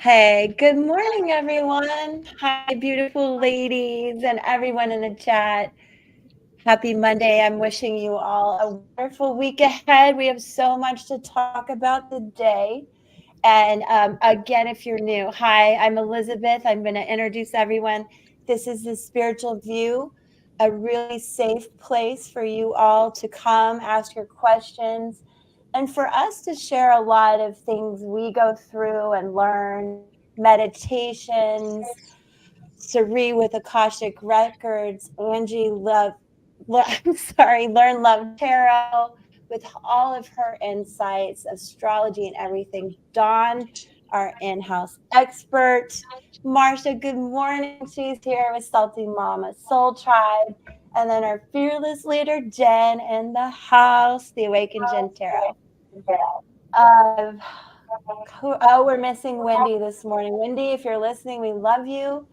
Hey, good morning, everyone. Hi, beautiful ladies and everyone in the chat. Happy Monday. I'm wishing you all a wonderful week ahead. We have so much to talk about today. And again, if you're new, hi, I'm Elizabeth. I'm going to introduce everyone. This is the Spiritual View, a really safe place for you all to come ask your questions and for us to share a lot of things we go through and learn meditations. Sari with Akashic Records, Angie I'm sorry, Learn Love Tarot with all of her insights, astrology and everything. Dawn, our in-house expert. Marsha, good morning. She's here with Salty Mama Soul Tribe. And then our fearless leader, Jen, in the house, the Awakened Jen Tarot. Uh, we're missing Wendy this morning. Wendy, if you're listening, we love you.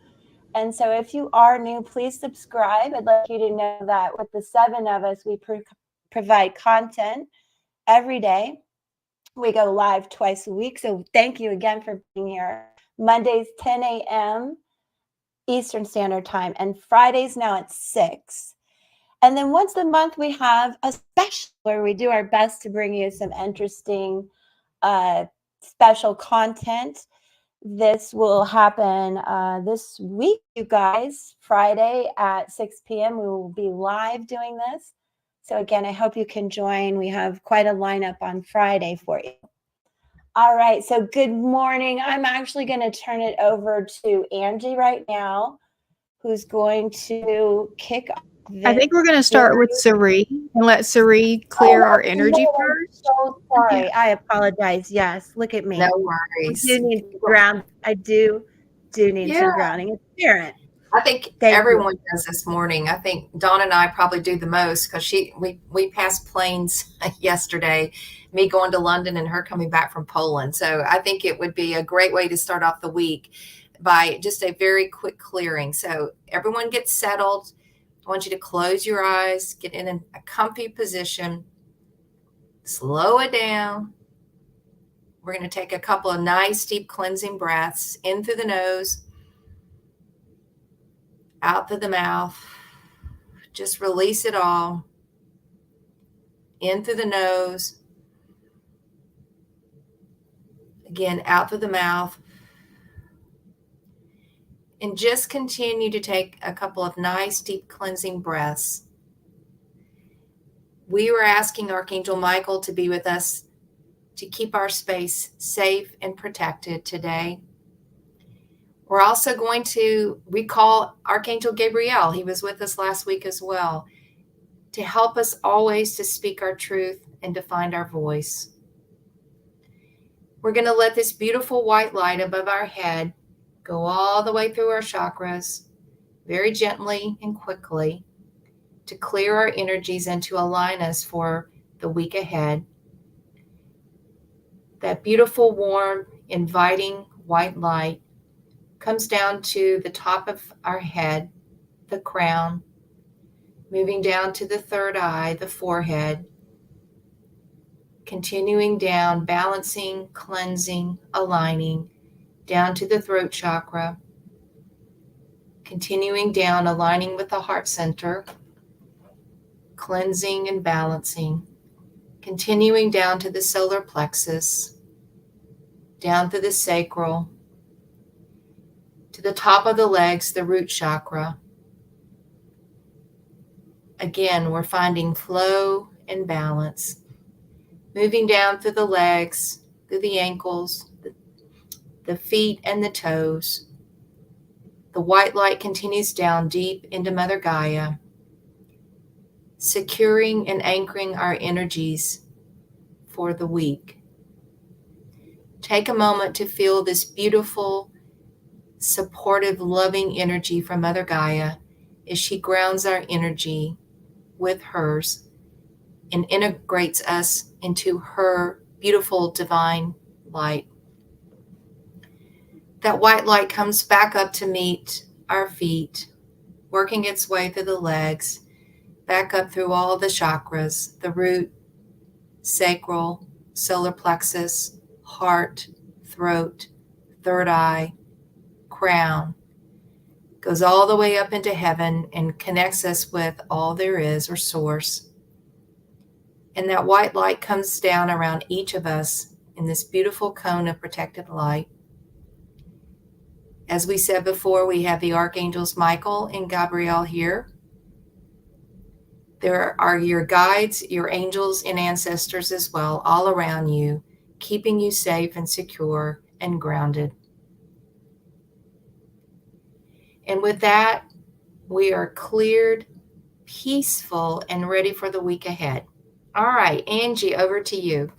And so if you are new, please subscribe. I'd like you to know that with the 7 of us, we provide content every day. We go live twice a week. So thank you again for being here. Mondays, 10 a.m. Eastern Standard Time, and Fridays now at 6. And then once a month, we have a special where we do our best to bring you some interesting special content. This will happen this week, you guys. Friday at 6 p.m. We will be live doing this. So again, I hope you can join. We have quite a lineup on Friday for you. All right. So good morning. I'm actually going to turn it over to Angie right now, who's going to kick off this. I think we're going to start with Sari and let Sari clear our energy first. So sorry. Yeah. I apologize. Yes. Look at me. No worries. I do need ground. I do need some grounding. It's Spirit. I think everyone does this morning. I think Dawn and I probably do the most because we passed planes yesterday, me going to London and her coming back from Poland. So I think it would be a great way to start off the week by just a very quick clearing. So everyone gets settled. I want you to close your eyes, get in a comfy position, slow it down. We're going to take a couple of nice deep cleansing breaths in through the nose, out through the mouth. Just release it all. In through the nose. Again, out through the mouth. And just continue to take a couple of nice deep cleansing breaths. We were asking Archangel Michael to be with us to keep our space safe and protected today. We're also going to recall Archangel Gabriel. He was with us last week as well, to help us always to speak our truth and to find our voice. We're going to let this beautiful white light above our head go all the way through our chakras, very gently and quickly, to clear our energies and to align us for the week ahead. That beautiful, warm, inviting white light comes down to the top of our head, the crown, moving down to the third eye, the forehead, continuing down, balancing, cleansing, aligning, down to the throat chakra, continuing down, aligning with the heart center, cleansing and balancing, continuing down to the solar plexus, down to the sacral, to the top of the legs, the root chakra. Again, we're finding flow and balance. Moving down through the legs, through the ankles, the feet and the toes. The white light continues down deep into Mother Gaia, securing and anchoring our energies for the week. Take a moment to feel this beautiful, supportive, loving energy from Mother Gaia as she grounds our energy with hers and integrates us into her beautiful divine light. That white light comes back up to meet our feet, working its way through the legs, back up through all the chakras, the root, sacral, solar plexus, heart, throat, third eye, crown, goes all the way up into heaven and connects us with all there is, or source. And that white light comes down around each of us in this beautiful cone of protected light. As we said before, we have the archangels Michael and Gabriel here. There are your guides, your angels, and ancestors as well, all around you, keeping you safe and secure and grounded. And with that, we are cleared, peaceful, and ready for the week ahead. All right, Angie, over to you.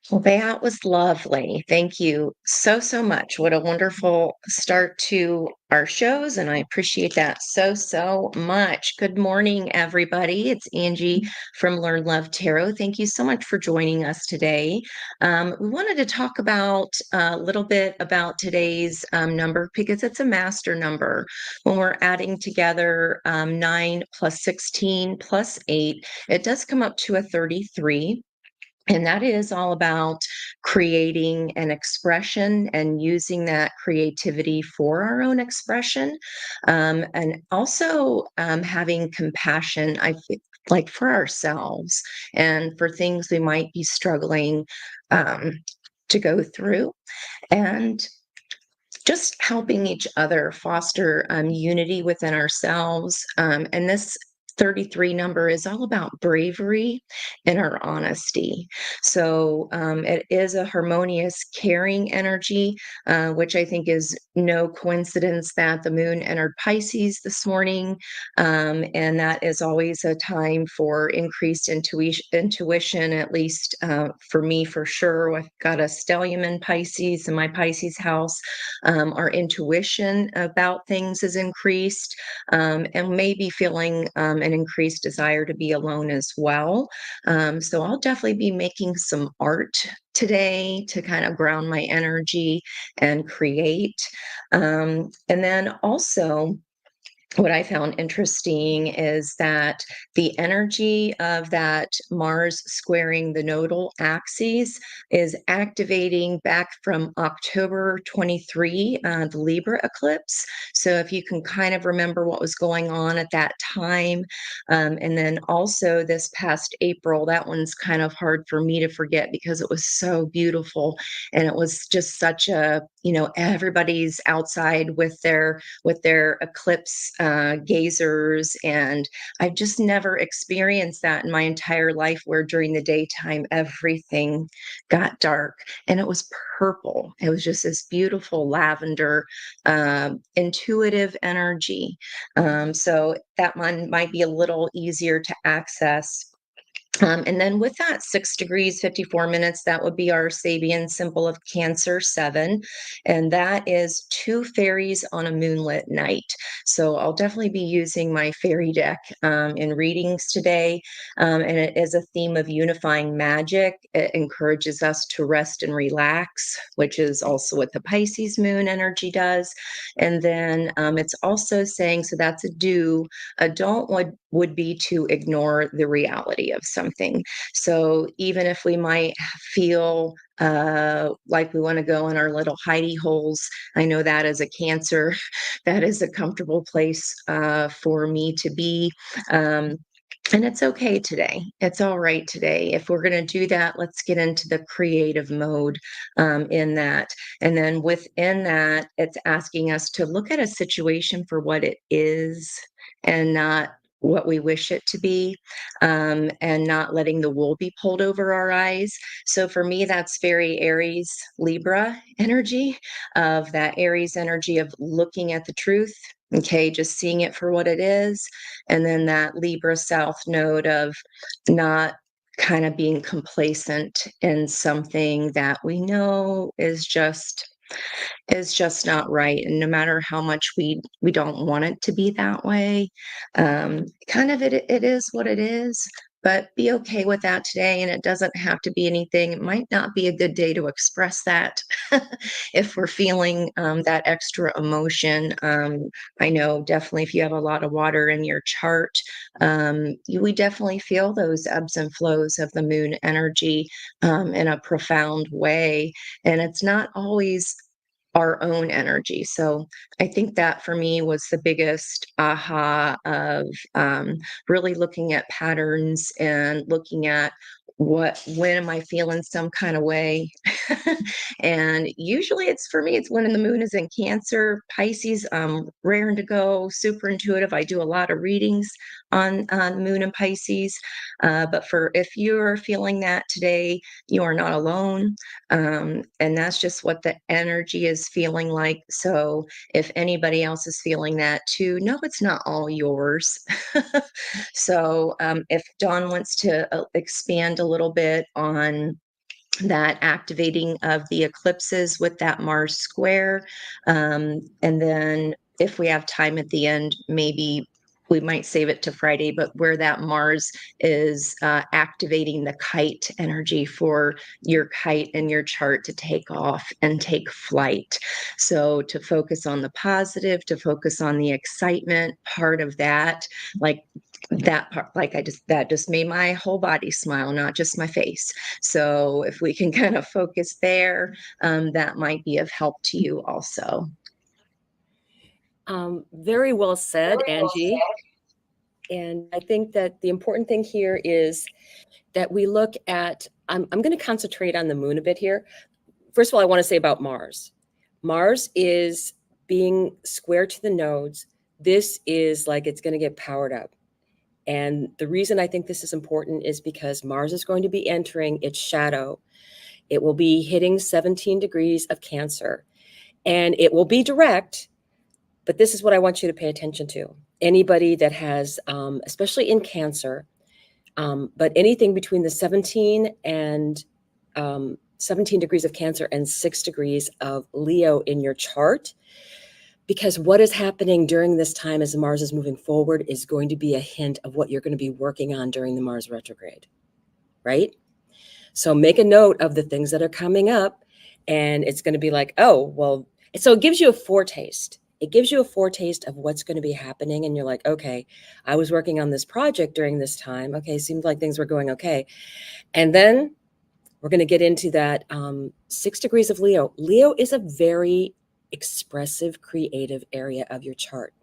Well, that was lovely. Thank you so much. What a wonderful start to our shows, and I appreciate that so much. Good morning, everybody. It's Angie from Learn Love Tarot. Thank you so much for joining us today. We wanted to talk about a little bit about today's number because it's a master number. When we're adding together 9 plus 16 plus 8, it does come up to a 33. And that is all about creating an expression and using that creativity for our own expression. And also having compassion, like for ourselves and for things we might be struggling to go through. And just helping each other foster unity within ourselves. And this 33 number is all about bravery and our honesty. So it is a harmonious, caring energy, which I think is no coincidence that the moon entered Pisces this morning. And that is always a time for increased intuition, at least for me, for sure. I've got a stellium in Pisces in my Pisces house. Our intuition about things is increased, and maybe feeling an increased desire to be alone as well. So I'll definitely be making some art today to kind of ground my energy and create. And then also, what I found interesting is that the energy of that Mars squaring the nodal axes is activating back from October 23, the Libra eclipse. So if you can kind of remember what was going on at that time. And then also this past April, that one's kind of hard for me to forget because it was so beautiful. And it was just such a, everybody's outside with their eclipse gazers, and I've just never experienced that in my entire life, where during the daytime everything got dark and it was purple. It was just this beautiful lavender, intuitive energy. So that one might be a little easier to access. And then with that 6 degrees, 54 minutes, that would be our Sabian symbol of Cancer 7. And that is 2 fairies on a moonlit night. So I'll definitely be using my fairy deck in readings today. And it is a theme of unifying magic. It encourages us to rest and relax, which is also what the Pisces moon energy does. And then it's also saying, so that's a do. A don't would be to ignore the reality of something. So even if we might feel like we want to go in our little hidey holes, I know that as a Cancer, that is a comfortable place for me to be. And it's okay today. It's all right today. If we're going to do that, let's get into the creative mode in that. And then within that, it's asking us to look at a situation for what it is and not what we wish it to be, and not letting the wool be pulled over our eyes. So for me, that's very Aries, Libra energy, of that Aries energy of looking at the truth. Okay, just seeing it for what it is. And then that Libra South node of not kind of being complacent in something that we know is just not right. And no matter how much we don't want it to be that way, kind of it is what it is. but be okay with that today. And it doesn't have to be anything. It might not be a good day to express that if we're feeling that extra emotion. I know definitely if you have a lot of water in your chart, we definitely feel those ebbs and flows of the moon energy in a profound way. And it's not always our own energy. So I think that for me was the biggest aha of really looking at patterns and looking at when am I feeling some kind of way? And usually it's for me, it's when the moon is in Cancer, Pisces, raring to go, super intuitive. I do a lot of readings on moon and Pisces. But for if you're feeling that today, you are not alone. And that's just what the energy is feeling like. So if anybody else is feeling that too, no, it's not all yours. So if Dawn wants to expand a little bit on that activating of the eclipses with that Mars square. And then if we have time at the end, maybe we might save it to Friday, but where that Mars is activating the kite energy for your kite in your chart to take off and take flight. So to focus on the positive, to focus on the excitement part of that, like that part, that just made my whole body smile, not just my face. So if we can kind of focus there, that might be of help to you also. Very well said, Angie. And I think that the important thing here is that we look at, I'm going to concentrate on the moon a bit here. First of all, I want to say about Mars. Mars is being square to the nodes. This is like it's going to get powered up. And the reason I think this is important is because Mars is going to be entering its shadow. It will be hitting 17 degrees of Cancer, and it will be direct. But this is what I want you to pay attention to. Anybody that has, especially in Cancer, but anything between the 17 and 17 degrees of Cancer and 6 degrees of Leo in your chart, because what is happening during this time as Mars is moving forward is going to be a hint of what you're going to be working on during the Mars retrograde, right? So make a note of the things that are coming up, and it's going to be like, oh, well, so it gives you a foretaste. It gives you a foretaste of what's going to be happening. And you're like, okay, I was working on this project during this time. Okay, seemed like things were going okay. And then we're going to get into that 6 degrees of Leo. Leo is a very expressive, creative area of your chart.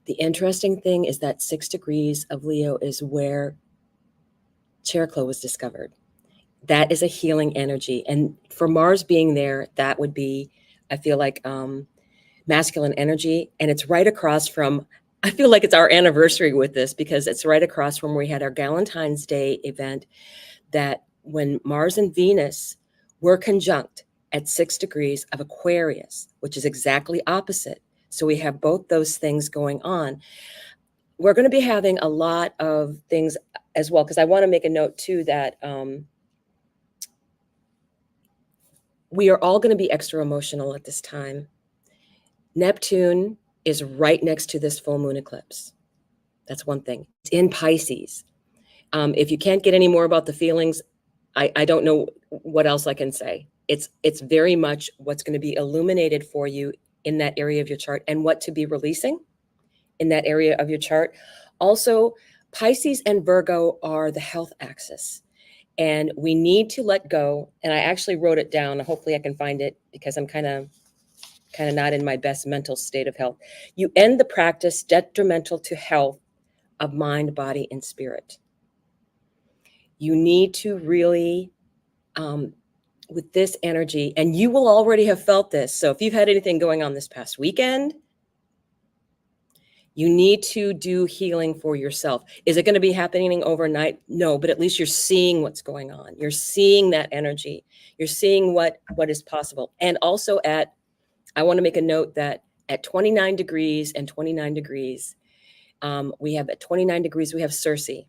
The interesting thing is that 6 degrees of Leo is where Cheroklo was discovered. That is a healing energy. And for Mars being there, that would be, I feel like, masculine energy. And it's right across from, I feel like it's our anniversary with this, because it's right across from where we had our Valentine's Day event, that when Mars and Venus were conjunct at 6 degrees of Aquarius, which is exactly opposite. So we have both those things going on. We're going to be having a lot of things as well, because I want to make a note too that we are all going to be extra emotional at this time. Neptune is right next to this full moon eclipse. That's one thing. It's in Pisces. If you can't get any more about the feelings, I don't know what else I can say. It's very much what's going to be illuminated for you in that area of your chart, and what to be releasing in that area of your chart. Also, Pisces and Virgo are the health axis, and we need to let go. And I actually wrote it down. Hopefully I can find it, because I'm kind of not in my best mental state of health. You end the practice detrimental to health of mind, body, and spirit. You need to really, with this energy, and you will already have felt this. So if you've had anything going on this past weekend, you need to do healing for yourself. Is it going to be happening overnight? No, but at least you're seeing what's going on. You're seeing that energy. You're seeing what is possible. And also I want to make a note that at 29 degrees and 29 degrees, we have at 29 degrees, we have Circe,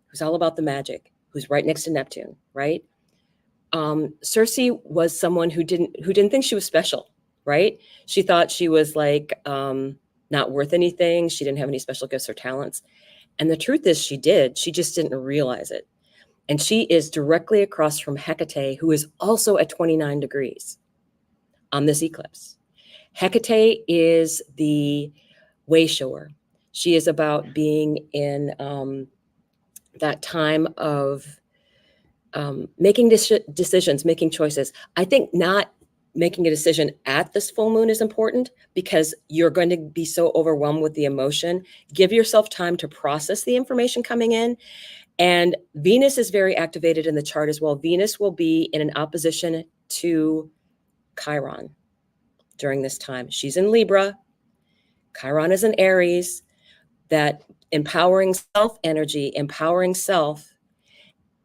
who's all about the magic, who's right next to Neptune, right? Circe was someone who didn't think she was special, right? She thought she was like not worth anything. She didn't have any special gifts or talents. And the truth is she did. She just didn't realize it. And she is directly across from Hecate, who is also at 29 degrees on this eclipse. Hecate is the way shower. She is about being in that time of making decisions, making choices. I think not making a decision at this full moon is important because you're going to be so overwhelmed with the emotion. Give yourself time to process the information coming in. And Venus is very activated in the chart as well. Venus will be in an opposition to Chiron during this time. She's in Libra. Chiron is in Aries. That empowering self energy, empowering self.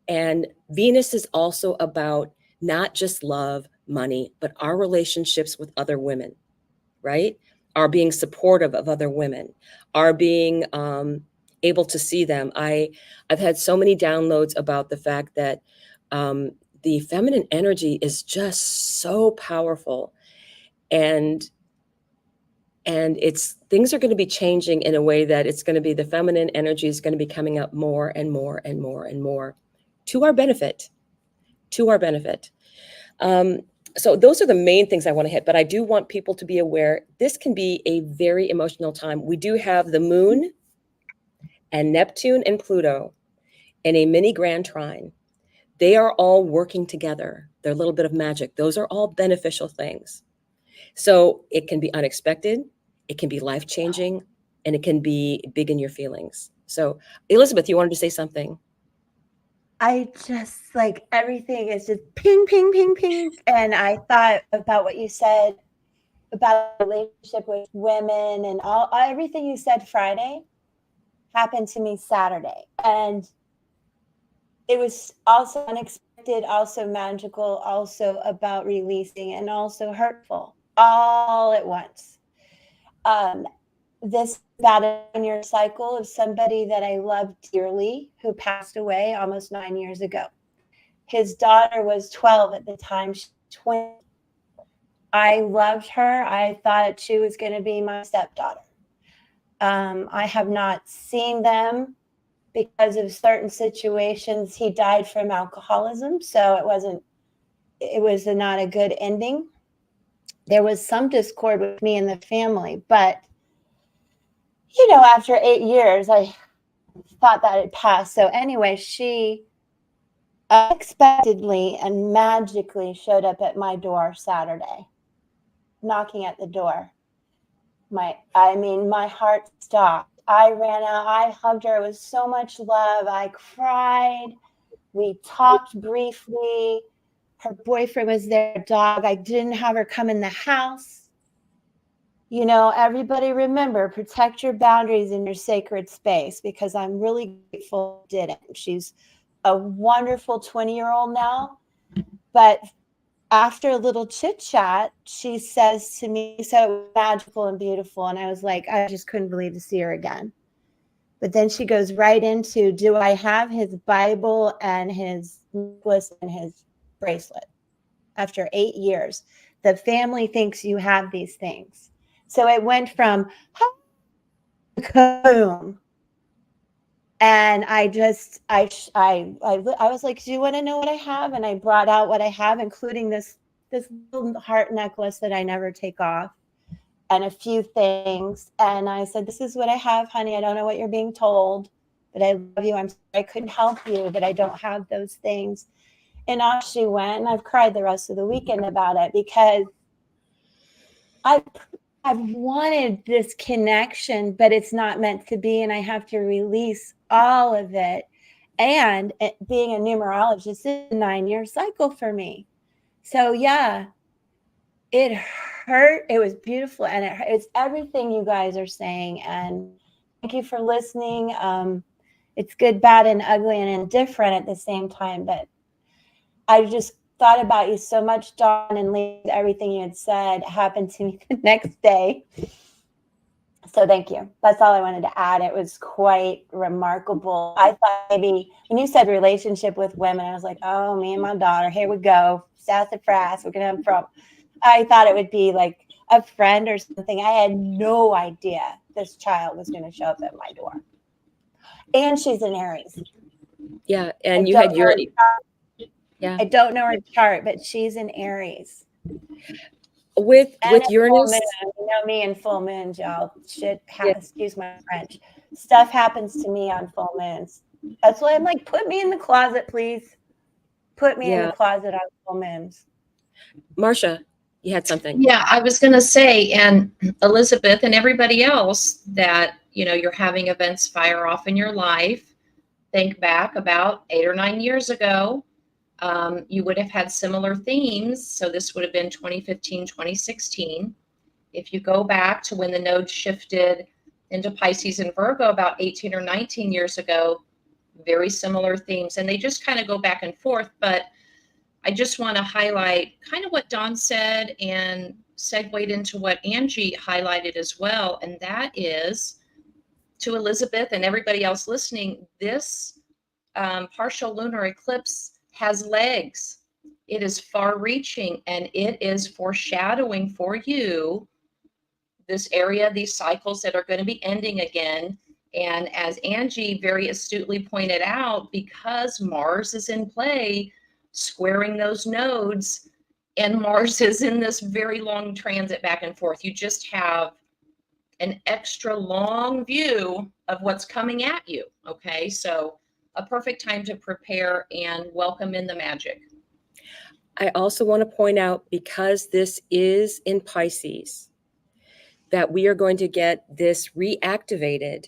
And Venus is also about not just love, money, but our relationships with other women, right? Our being supportive of other women, our being able to see them. I've had so many downloads about the fact that the feminine energy is just so powerful, and it's things are going to be changing in a way that it's going to be the feminine energy is going to be coming up more and more and more and more to our benefit, to our benefit. So those are the main things I want to hit, but I do want people to be aware this can be a very emotional time. We do have the moon and Neptune and Pluto in a mini grand trine. They are all working together. They're a little bit of magic. Those are all beneficial things. So it can be unexpected, it can be life-changing, and it can be big in your feelings. So Elizabeth, you wanted to say something? I just like everything is just ping, ping, ping, ping. And I thought about what you said about the relationship with women and everything you said Friday happened to me Saturday. And it was also unexpected, also magical, also about releasing, and also hurtful all at once. This about a 9-year cycle of somebody that I loved dearly who passed away almost 9 years ago. His daughter was 12 at the time. She's 20. I loved her. I thought she was going to be my stepdaughter. I have not seen them because of certain situations. He died from alcoholism, so it was not a good ending. There was some discord with me and the family, but after 8 years, I thought that had passed. So anyway, she unexpectedly and magically showed up at my door Saturday, knocking at the door. My heart stopped. I ran out. I hugged her. It was so much love. I cried. We talked briefly. Her boyfriend was there, dog. I didn't have her come in the house. Everybody remember, protect your boundaries in your sacred space, because I'm really grateful she didn't. She's a wonderful 20-year-old now. But after a little chit chat, she says to me, so it was magical and beautiful. And I was like, I just couldn't believe to see her again. But then she goes right into, do I have his Bible and his necklace and his bracelet? After 8 years, the family thinks you have these things. So it went from boom. And I was like, do you want to know what I have? And I brought out what I have, including this little heart necklace that I never take off, and a few things. And I said, this is what I have, honey. I don't know what you're being told, but I love you. I'm sorry I couldn't help you, but I don't have those things. And off she went. And I've cried the rest of the weekend about it, because I've wanted this connection, but it's not meant to be. And I have to release all of it. And being a numerologist, it's a 9-year cycle for me. So yeah, it hurt. It was beautiful. And it's everything you guys are saying. And thank you for listening. It's good, bad, and ugly and indifferent at the same time. But I just thought about you so much, Dawn, and everything you had said happened to me the next day. So thank you. That's all I wanted to add. It was quite remarkable. I thought maybe when you said relationship with women, I was like, oh, me and my daughter, here we go. Sassafras, we're going to have a problem. I thought it would be like a friend or something. I had no idea this child was going to show up at my door. And she's in Aries. Yeah, and you had your yeah I don't know her chart, but she's in Aries. with And a full Uranus. moon. You know me and full moons, y'all. Shit, Yeah. excuse my French. Stuff happens to me on full moons. That's why I'm like, put me in the closet, please. Put me in the closet on full moons. Marcia, you had something. Yeah, I was going to say, and Elizabeth and everybody else that, you're having events fire off in your life, think back about 8 or 9 years ago. You would have had similar themes. So this would have been 2015, 2016. If you go back to when the node shifted into Pisces and Virgo about 18 or 19 years ago, very similar themes. And they just kind of go back and forth. But I just want to highlight kind of what Dawn said and segued into what Angie highlighted as well. And that is, to Elizabeth and everybody else listening, this partial lunar eclipse has legs. It is far reaching, and it is foreshadowing for you this area, these cycles that are going to be ending again. And as Angie very astutely pointed out, because Mars is in play, squaring those nodes, and Mars is in this very long transit back and forth, you just have an extra long view of what's coming at you. Okay, so a perfect time to prepare and welcome in the magic. I also want to point out, because this is in Pisces, that we are going to get this reactivated.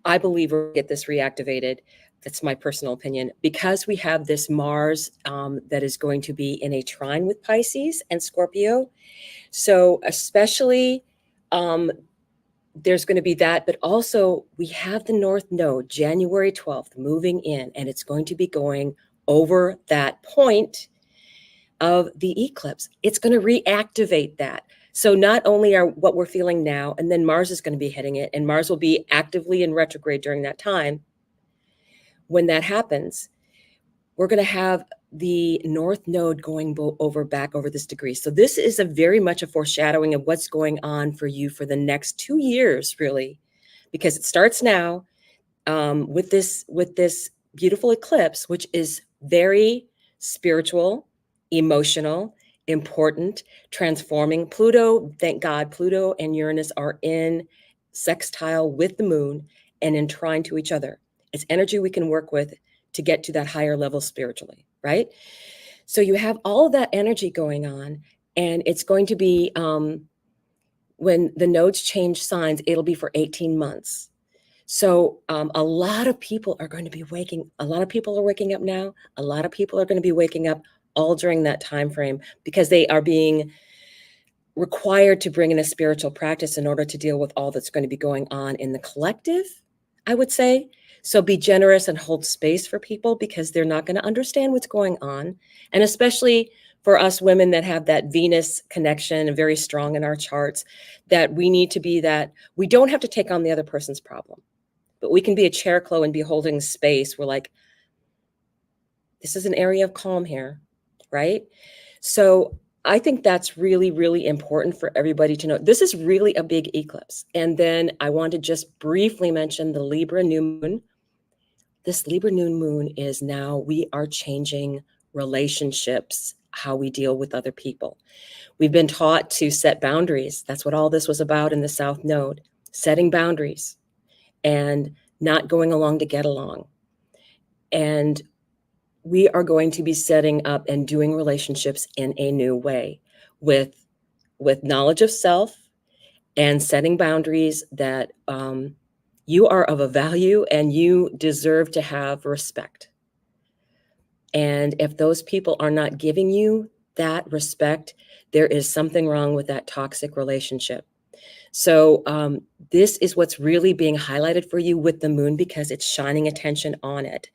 I believe we'll get this reactivated. That's my personal opinion, because we have this Mars that is going to be in a trine with Pisces and Scorpio. So especially there's going to be that, but also we have the North Node January 12th moving in, and it's going to be going over that point of the eclipse. It's going to reactivate that. So not only are what we're feeling now, and then Mars is going to be hitting it, and Mars will be actively in retrograde during that time. When that happens, we're going to have the North Node going back over this degree. So this is very much a foreshadowing of what's going on for you for the next 2 years, really, because it starts now with this beautiful eclipse, which is very spiritual, emotional, important, transforming. Pluto, thank God, Pluto and Uranus are in sextile with the moon and in trine to each other. It's energy we can work with to get to that higher level spiritually, right? So you have all of that energy going on, and it's going to be, when the nodes change signs, it'll be for 18 months. So a lot of people are going to be a lot of people are waking up now. A lot of people are going to be waking up all during that time frame, because they are being required to bring in a spiritual practice in order to deal with all that's going to be going on in the collective, I would say. So be generous and hold space for people, because they're not going to understand what's going on. And especially for us women that have that Venus connection and very strong in our charts, that we need to be that we don't have to take on the other person's problem, but we can be a chair clo and be holding space. We're like, this is an area of calm here, right? So I think that's really, really important for everybody to know. This is really a big eclipse. And then I want to just briefly mention the Libra new moon. This Libra new moon is now, we are changing relationships, how we deal with other people. We've been taught to set boundaries. That's what all this was about in the South Node, setting boundaries and not going along to get along. And we are going to be setting up and doing relationships in a new way with knowledge of self and setting boundaries that you are of a value and you deserve to have respect. And if those people are not giving you that respect, there is something wrong with that toxic relationship. So this is what's really being highlighted for you with the moon, because it's shining attention on it.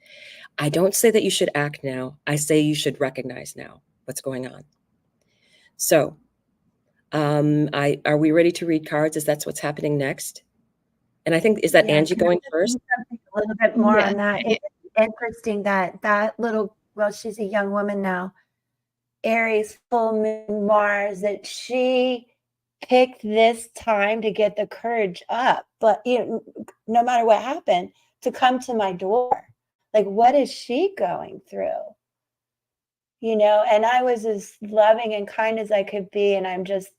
I don't say that you should act now. I say you should recognize now what's going on. So are we ready to read cards? Is that what's happening next? And I think, is that Angie going first? A little bit more on that. It's interesting that little, well, she's a young woman now, Aries full moon Mars, that she picked this time to get the courage up, but no matter what happened, to come to my door. Like, what is she going through? And I was as loving and kind as I could be, and I'm just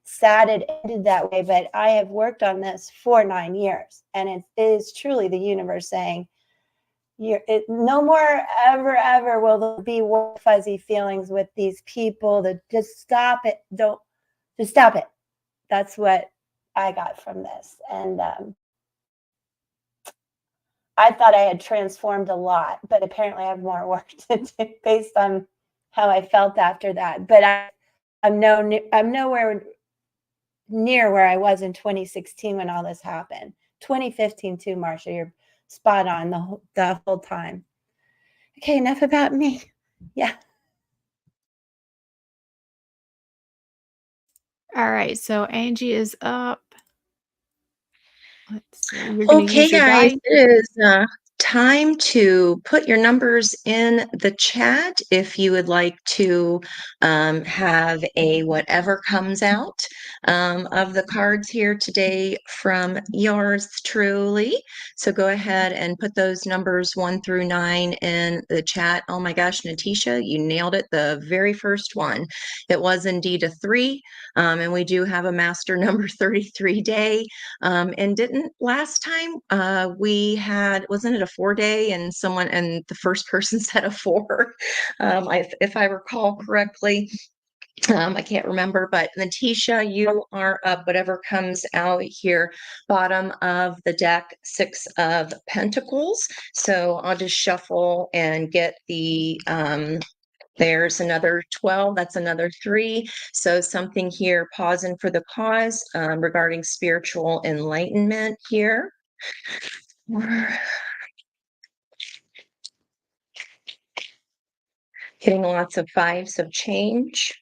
sad it ended that way. But I have worked on this for 9 years, and it is truly the universe saying, no more ever will there be warm, fuzzy feelings with these people. That just stop it. Just stop it. That's what I got from this. And I thought I had transformed a lot, but apparently I have more work to do based on how I felt after that. But I'm nowhere near where I was in 2016 when all this happened. 2015 too, Marsha. You're spot on the whole time. Okay, enough about me. Yeah. All right, so Angie is up. Let's see. You're going to Okay, use your guys, dice. it is time to put your numbers in the chat if you would like to have a whatever comes out of the cards here today from yours truly. So go ahead and put those numbers 1 through 9 in the chat. Oh my gosh, Natisha, you nailed it. The very first one. It was indeed a 3, and we do have a master number 33 day. And didn't last time we had, wasn't it a 4-day and the first person said a 4, if I recall correctly. I can't remember, but Natisha, you are up, whatever comes out here, bottom of the deck, 6 of Pentacles. So I'll just shuffle and get the, there's another 12, that's another 3. So something here, pausing for the cause regarding spiritual enlightenment here. Getting lots of 5s of change.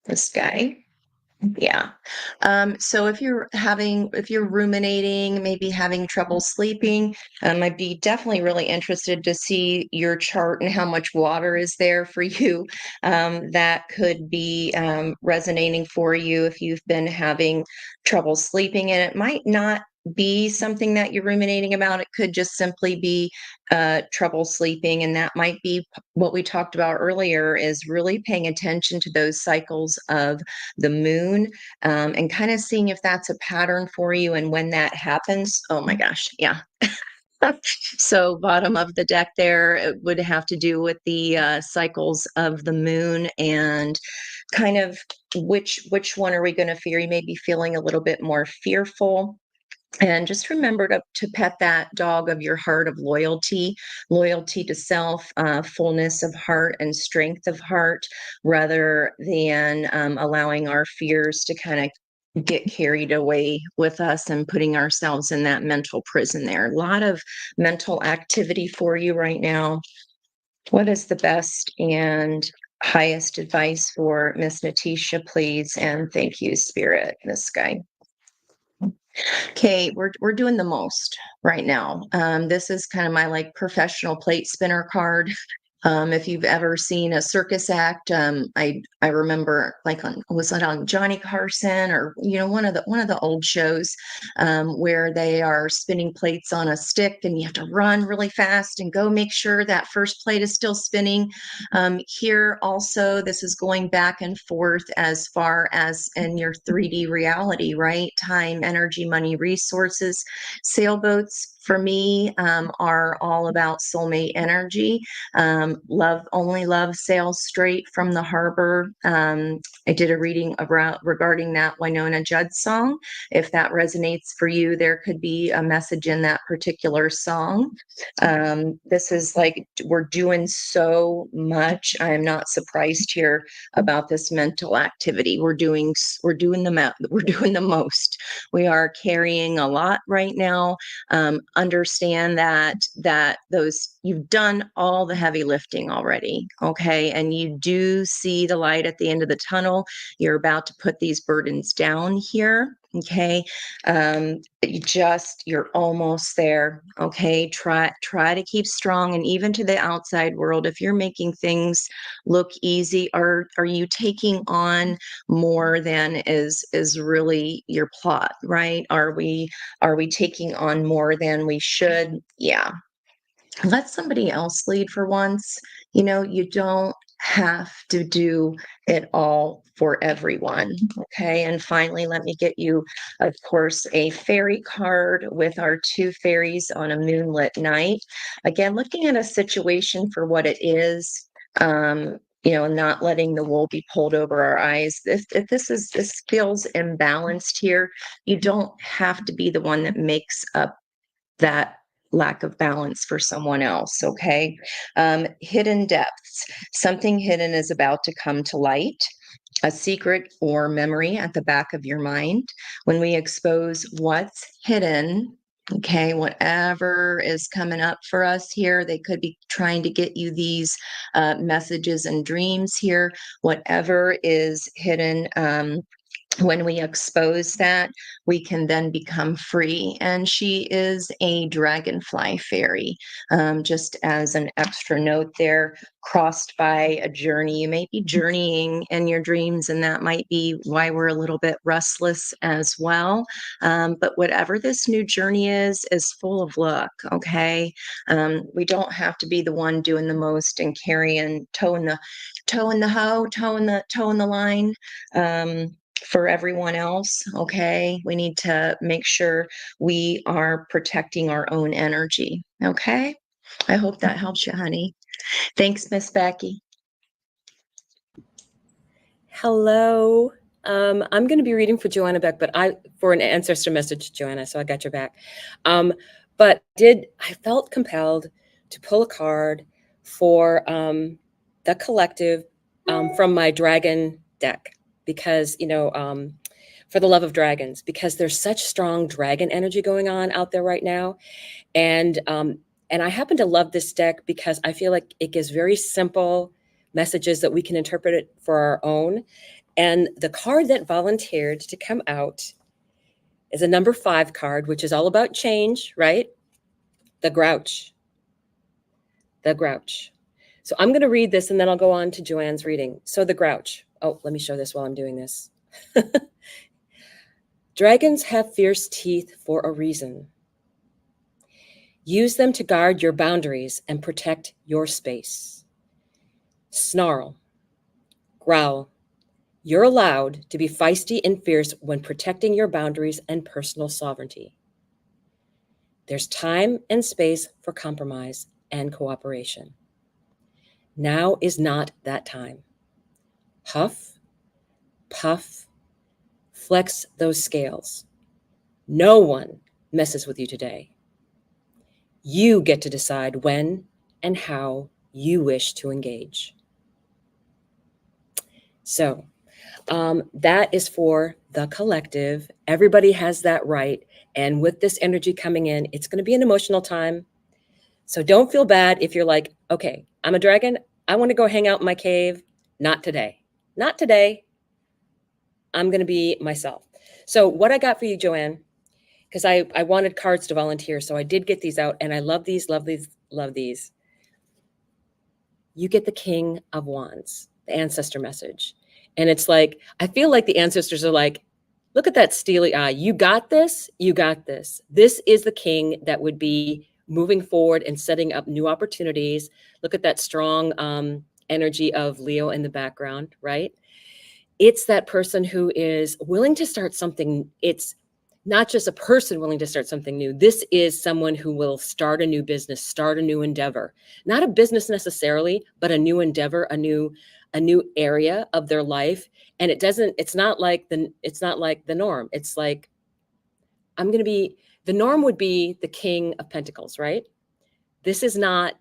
This guy. Yeah. So if you're ruminating, maybe having trouble sleeping, I'd be definitely really interested to see your chart and how much water is there for you. That could be resonating for you if you've been having trouble sleeping, and it might not be something that you're ruminating about. It could just simply be trouble sleeping, and that might be what we talked about earlier, is really paying attention to those cycles of the moon, and kind of seeing if that's a pattern for you and when that happens. Oh my gosh, yeah. So bottom of the deck there, it would have to do with the cycles of the moon, and kind of which one are we going to fear? You may be feeling a little bit more fearful. And just remember to pet that dog of your heart of loyalty to self, fullness of heart and strength of heart, rather than allowing our fears to kind of get carried away with us and putting ourselves in that mental prison there. A lot of mental activity for you right now. What is the best and highest advice for Miss Natisha, please? And thank you, Spirit, this guy. Okay, we're doing the most right now. This is kind of my like professional plate spinner card. If you've ever seen a circus act, I remember, like, was it on Johnny Carson, or one of the old shows, where they are spinning plates on a stick, and you have to run really fast and go make sure that first plate is still spinning. Here also, this is going back and forth as far as in your 3D reality, right? Time, energy, money, resources. Sailboats for me are all about soulmate energy. Only love sails straight from the harbor. I did a reading regarding that Winona Judd song. If that resonates for you, there could be a message in that particular song. This is like, we're doing so much. I am not surprised here about this mental activity. We're doing the most. We are carrying a lot right now. Understand that those, you've done all the heavy lifting lifting already. Okay. And you do see the light at the end of the tunnel. You're about to put these burdens down here. Okay. You're almost there. Okay. Try to keep strong. And even to the outside world, if you're making things look easy, are you taking on more than is really your plot, right? Are we taking on more than we should? Yeah. Let somebody else lead for once. You don't have to do it all for everyone. Okay. And finally, let me get you, of course, a fairy card with our two fairies on a moonlit night. Again, looking at a situation for what it is. Not letting the wool be pulled over our eyes. If this feels imbalanced here, you don't have to be the one that makes up that lack of balance for someone else. Okay. Hidden depths. Something hidden is about to come to light. A secret or memory at the back of your mind. When we expose what's hidden, okay, whatever is coming up for us here, they could be trying to get you these messages and dreams here. Whatever is hidden, when we expose that, we can then become free. And she is a dragonfly fairy. Just as an extra note there, crossed by a journey. You may be journeying in your dreams, and that might be why we're a little bit restless as well. But whatever this new journey is full of luck. Okay. We don't have to be the one doing the most and carrying toe in the line. For everyone else. Okay. We need to make sure we are protecting our own energy. Okay. I hope that helps you, honey. Thanks, Miss Becky. Hello. I'm going to be reading for Joanna Beck, but for an ancestor message, Joanna, so I got your back. But I felt compelled to pull a card for the collective from my dragon deck, because, for the love of dragons, because there's such strong dragon energy going on out there right now. And I happen to love this deck because I feel like it gives very simple messages that we can interpret it for our own. And the card that volunteered to come out is a number 5 card, which is all about change, right? The Grouch. The Grouch. So I'm going to read this and then I'll go on to Joanne's reading. So the Grouch. Oh, let me show this while I'm doing this. Dragons have fierce teeth for a reason. Use them to guard your boundaries and protect your space. Snarl. Growl. You're allowed to be feisty and fierce when protecting your boundaries and personal sovereignty. There's time and space for compromise and cooperation. Now is not that time. Huff, puff, flex those scales. No one messes with you today. You get to decide when and how you wish to engage. So that is for the collective. Everybody has that right. And with this energy coming in, it's going to be an emotional time. So don't feel bad if you're like, okay, I'm a dragon. I want to go hang out in my cave. Not today. Not today. I'm going to be myself. So what I got for you, Joanne, because I wanted cards to volunteer. So I did get these out and I love these, love these, love these. You get the King of Wands, the ancestor message. And it's like, I feel like the ancestors are like, look at that steely eye. You got this. You got this. This is the king that would be moving forward and setting up new opportunities. Look at that strong energy of Leo in the background, right? It's that person who is willing to start something. It's not just a person willing to start something new. This is someone who will start a new business, start a new endeavor, not a business necessarily, but a new endeavor, a new area of their life. And it's not like the norm. It's like, the norm would be the King of Pentacles, right? This is not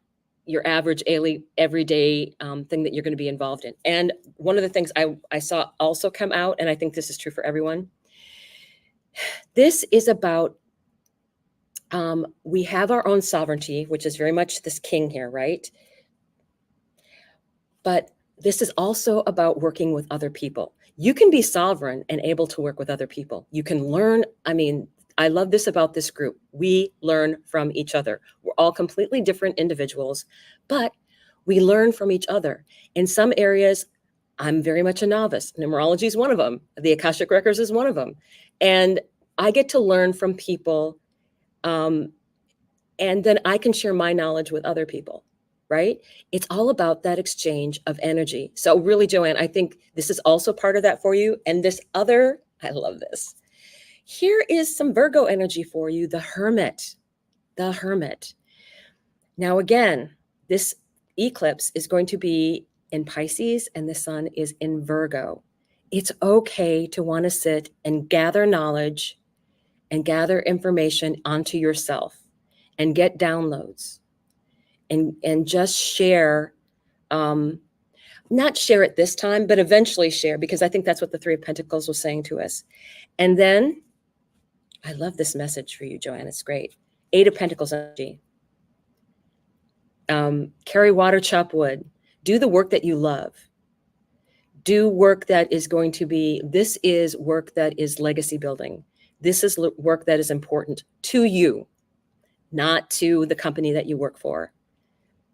your average everyday thing that you're going to be involved in. And one of the things I saw also come out, and I think this is true for everyone, this is about, we have our own sovereignty, which is very much this king here, right? But this is also about working with other people. You can be sovereign and able to work with other people. You can learn. I mean, I love this about this group. We learn from each other. We're all completely different individuals, but we learn from each other. In some areas, I'm very much a novice. Numerology is one of them. The Akashic Records is one of them. And I get to learn from people. And then I can share my knowledge with other people, right? It's all about that exchange of energy. So really, Joanne, I think this is also part of that for you. And this other, I love this. Here is some Virgo energy for you, the Hermit. The Hermit. Now, again, this eclipse is going to be in Pisces and the sun is in Virgo. It's okay to want to sit and gather knowledge and gather information onto yourself and get downloads and just share, not share it this time, but eventually share, because I think that's what the Three of Pentacles was saying to us. And then, I love this message for you, Joanne. It's great. Eight of Pentacles energy. Carry water, chop wood. Do the work that you love. Do work that is going to be, this is work that is legacy building. This is work that is important to you, not to the company that you work for.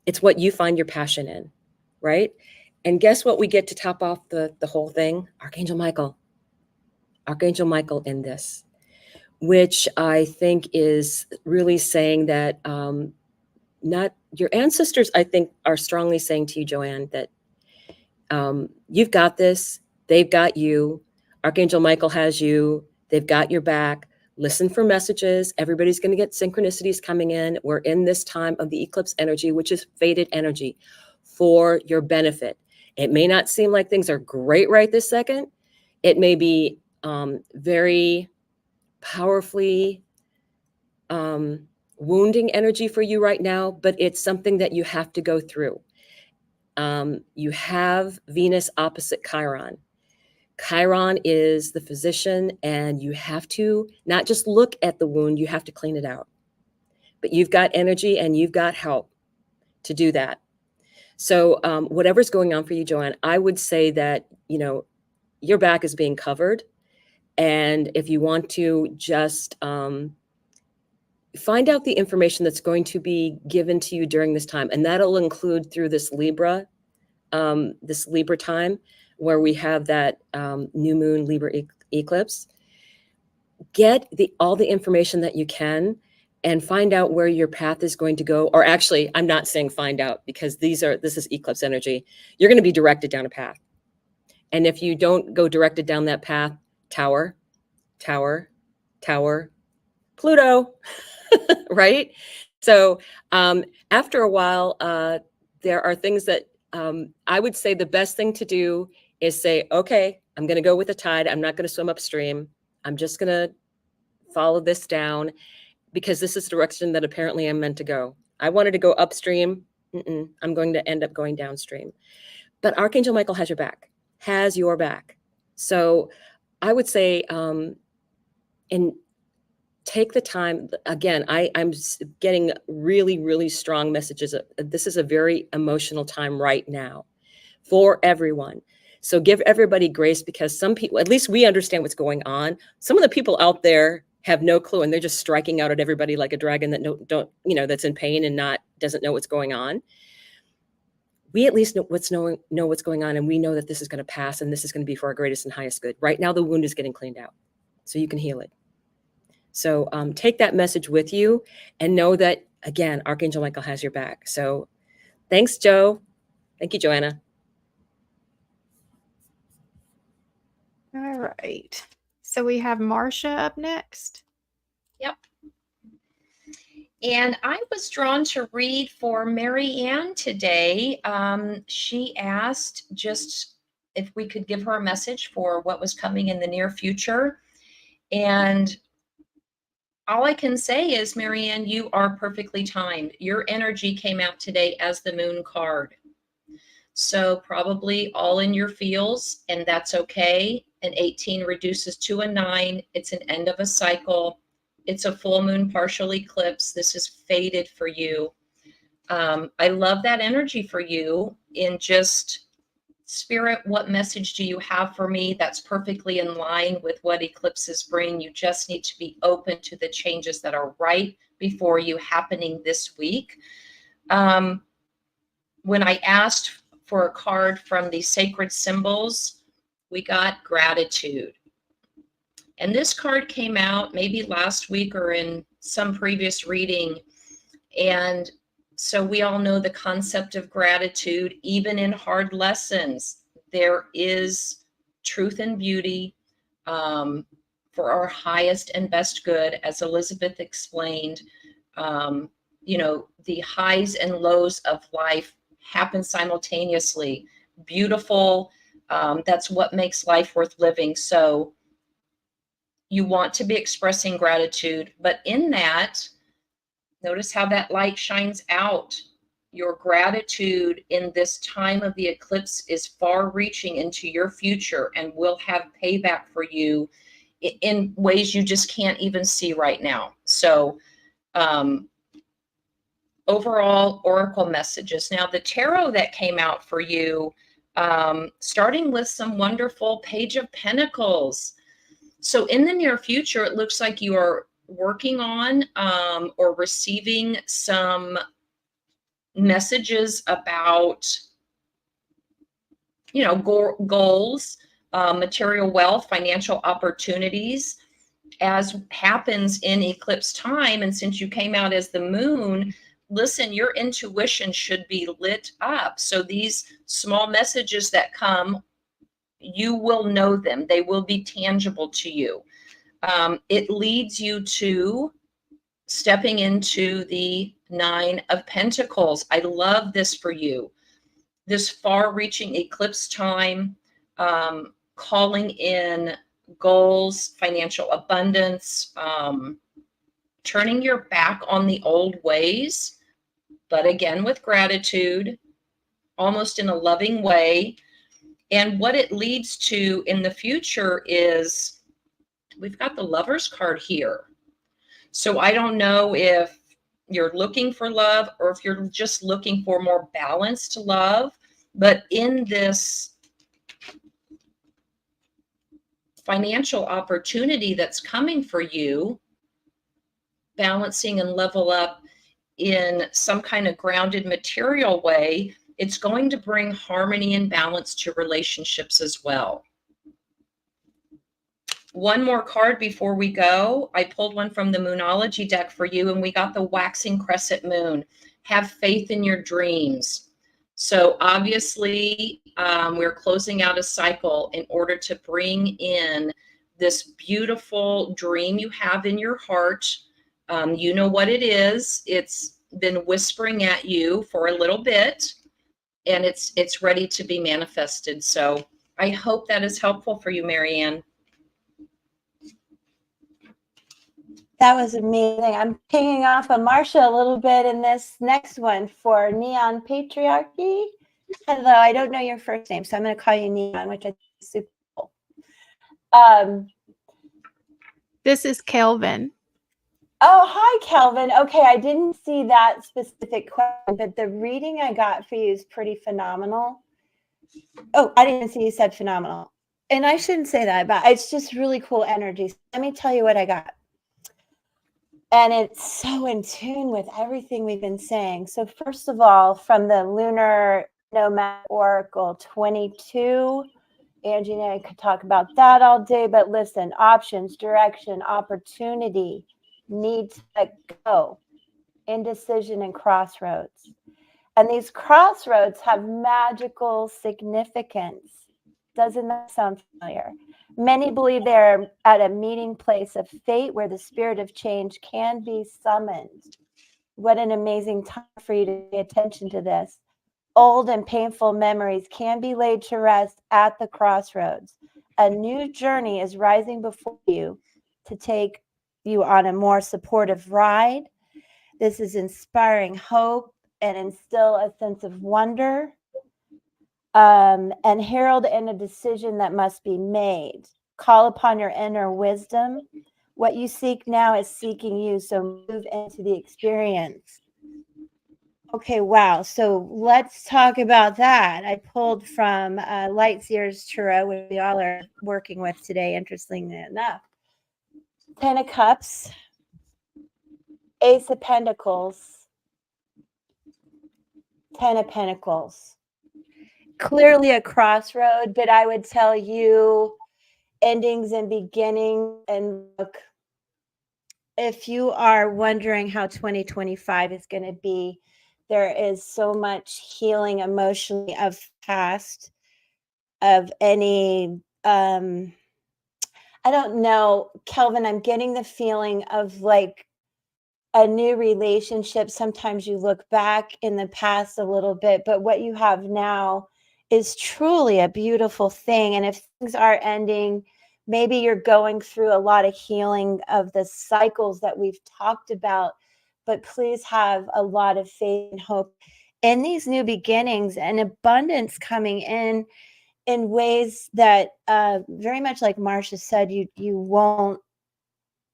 It's what you find your passion in, right? And guess what we get to top off the whole thing? Archangel Michael. Archangel Michael in this, which I think is really saying that not your ancestors, I think, are strongly saying to you, Joanne, that you've got this, they've got you, Archangel Michael has you, they've got your back. Listen for messages. Everybody's going to get synchronicities coming in. We're in this time of the eclipse energy, which is fated energy for your benefit. It may not seem like things are great right this second. It may be very powerfully wounding energy for you right now, but it's something that you have to go through. You have Venus opposite Chiron. Chiron is the physician, and you have to not just look at the wound, you have to clean it out. But you've got energy and you've got help to do that. So whatever's going on for you, Joanne, I would say that, you know, your back is being covered. And if you want to just find out the information that's going to be given to you during this time, and that'll include through this Libra time, where we have that new moon Libra eclipse. Get all the information that you can and find out where your path is going to go. Or actually, I'm not saying find out, because this is eclipse energy. You're going to be directed down a path. And if you don't go directed down that path, tower, Pluto, right? So after a while, there are things that I would say the best thing to do is say, okay, I'm going to go with the tide. I'm not going to swim upstream. I'm just going to follow this down, because this is the direction that apparently I'm meant to go. I wanted to go upstream. I'm going to end up going downstream. But Archangel Michael has your back, So I would say, and take the time. Again, I'm getting really, really strong messages. This is a very emotional time right now for everyone. So give everybody grace, because some people, at least we understand what's going on. Some of the people out there have no clue, and they're just striking out at everybody like a dragon that that's in pain and doesn't know what's going on. We at least know what's going on, and we know that this is going to pass, and this is going to be for our greatest and highest good. Right now, the wound is getting cleaned out, so you can heal it. So take that message with you, and know that, again, Archangel Michael has your back. So thanks, Joe. Thank you, Joanna. All right. So we have Marcia up next. Yep. And I was drawn to read for Mary Ann today. She asked just if we could give her a message for what was coming in the near future. And all I can say is, Mary Ann, you are perfectly timed. Your energy came out today as the moon card. So probably all in your feels, and that's okay. An 18 reduces to a 9. It's an end of a cycle. It's a full moon partial eclipse. This is fated for you. I love that energy for you. In just Spirit, what message do you have for me? That's perfectly in line with what eclipses bring. You just need to be open to the changes that are right before you happening this week. When I asked for a card from the sacred symbols, we got gratitude. And this card came out maybe last week or in some previous reading. And so we all know the concept of gratitude. Even in hard lessons, there is truth and beauty for our highest and best good, as Elizabeth explained. The highs and lows of life happen simultaneously. Beautiful. That's what makes life worth living. So you want to be expressing gratitude, but in that, notice how that light shines out. Your gratitude in this time of the eclipse is far reaching into your future and will have payback for you in ways you just can't even see right now. So, overall oracle messages. Now, the tarot that came out for you, starting with some wonderful Page of Pentacles. So in the near future, it looks like you are working on or receiving some messages about, goals, material wealth, financial opportunities, as happens in eclipse time. And since you came out as the moon, listen, your intuition should be lit up. So these small messages that come, you will know them. They will be tangible to you. It leads you to stepping into the Nine of Pentacles. I love this for you. This far-reaching eclipse time, calling in goals, financial abundance, turning your back on the old ways, but again with gratitude, almost in a loving way. And what it leads to in the future is, we've got the Lover's card here. So I don't know if you're looking for love or if you're just looking for more balanced love, but in this financial opportunity that's coming for you, balancing and level up in some kind of grounded material way, it's going to bring harmony and balance to relationships as well. One more card before we go. I pulled one from the Moonology deck for you, and we got the Waxing Crescent Moon. Have faith in your dreams. So obviously, we're closing out a cycle in order to bring in this beautiful dream you have in your heart. You know what it is. It's been whispering at you for a little bit, and it's ready to be manifested. So I hope that is helpful for you, Marianne. That was amazing. I'm pinging off of Marsha a little bit in this next one for Neon Patriarchy. Hello, I don't know your first name, so I'm going to call you Neon, which I think is super cool. This is Kelvin. Oh, hi, Kelvin. Okay, I didn't see that specific question, but the reading I got for you is pretty phenomenal. Oh, I didn't see you said phenomenal. And I shouldn't say that, but it's just really cool energy. Let me tell you what I got. And it's so in tune with everything we've been saying. So first of all, from the Lunar Nomad Oracle 22, Angie and I could talk about that all day, but listen, options, direction, opportunity, need to let go, indecision, and crossroads. And these crossroads have magical significance. Doesn't that sound familiar? Many believe they're at a meeting place of fate where the spirit of change can be summoned. What an amazing time for you to pay attention to this. Old and painful memories can be laid to rest at the crossroads. A new journey is rising before you to take you on a more supportive ride. This is inspiring hope and instill a sense of wonder. And herald in a decision that must be made. Call upon your inner wisdom. What you seek now is seeking you, so move into the experience. Okay, wow. So let's talk about that. I pulled from Lightseer's Tarot, which we all are working with today, interestingly enough. 10 of Cups, Ace of Pentacles, 10 of Pentacles. Clearly a crossroad, but I would tell you endings and beginnings. And look, if you are wondering how 2025 is going to be, there is so much healing emotionally of past, of any I don't know, Kelvin, I'm getting the feeling of like a new relationship. Sometimes you look back in the past a little bit, but what you have now is truly a beautiful thing. And if things are ending, maybe you're going through a lot of healing of the cycles that we've talked about, but please have a lot of faith and hope in these new beginnings and abundance coming in ways that very much like Marcia said, you won't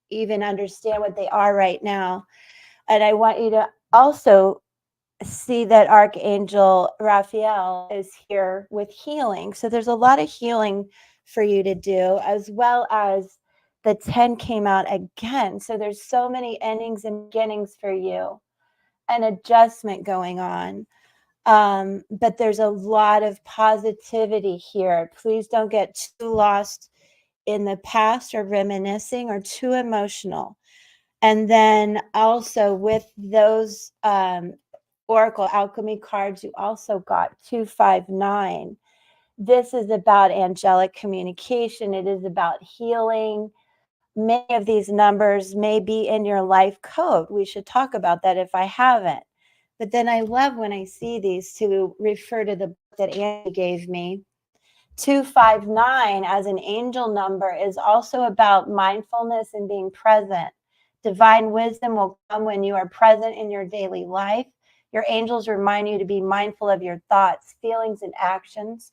even understand what they are right now. And I want you to also see that Archangel Raphael is here with healing. So there's a lot of healing for you to do, as well as the 10 came out again. So there's so many endings and beginnings for you, an adjustment going on. But there's a lot of positivity here. Please don't get too lost in the past or reminiscing or too emotional. And then also with those Oracle Alchemy cards, you also got 259. This is about angelic communication. It is about healing. Many of these numbers may be in your life code. We should talk about that if I haven't. But then I love when I see these to refer to the book that Annie gave me. 259 as an angel number is also about mindfulness and being present. Divine wisdom will come when you are present in your daily life. Your angels remind you to be mindful of your thoughts, feelings, and actions